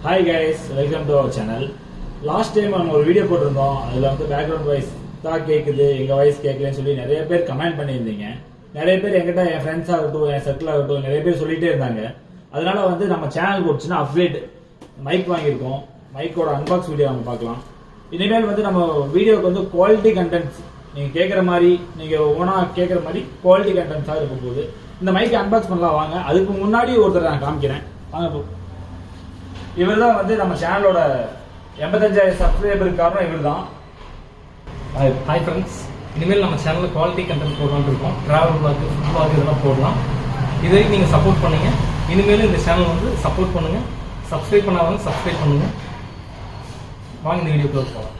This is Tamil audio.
Hi guys, welcome to our channel. Last time நம்ம ஒரு வீடியோ போட்டிருந்தோம். அதுல வந்து பேக்ரவுண்ட் வாய்ஸ் தான் கேக்குது, எங்க வாய்ஸ் கேட்கலன்னு சொல்லி நிறைய பேர் கமெண்ட் பண்ணியிருந்தீங்க. நிறைய பேர் என்கிட்ட என் ஃப்ரெண்ட்ஸ் ஆகட்டும், என் சர்க்கிள் ஆகட்டும் நிறைய பேர் சொல்லிட்டே இருந்தாங்க. அதனால வந்து நம்ம சேனல் போட்டுச்சுன்னா அப்டேட் மைக் வாங்கியிருக்கோம். மைக்கோட அன்பாக்ஸ் வீடியோ நம்ம பார்க்கலாம். இனிமேல் வந்து நம்ம வீடியோக்கு வந்து குவாலிட்டி கண்டென்ட்ஸ் நீங்க கேட்குற மாதிரி, நீங்க ஓனா கேட்குற மாதிரி குவாலிட்டி கண்டென்ட்ஸாக இருக்க போகுது. இந்த மைக்கை அன்பாக்ஸ் பண்ணலாம் வாங்க. அதுக்கு முன்னாடி ஒருத்தர் நான் காமிக்கிறேன் வாங்க. இவர் தான் வந்து நம்ம சேனலோட 85,000 சப்ஸ்கிரைபருக்கு காரணம் இவர் தான். ஹாய் ஃப்ரெண்ட்ஸ், இனிமேல் நம்ம சேனலில் குவாலிட்டி கண்டென்ட் போடலான்னு இருக்கோம். ட்ராவல் பிளாக், ஃபுட் பிளாக் இதெல்லாம் போடலாம். இது வரைக்கும் நீங்கள் சப்போர்ட் பண்ணுங்க. இனிமேலும் இந்த சேனல் வந்து சப்போர்ட் பண்ணுங்க. சப்ஸ்கிரைப் பண்ணாதவங்க சப்ஸ்கிரைப் பண்ணுங்க. வாங்க இந்த வீடியோக்குள்ள போகலாம்.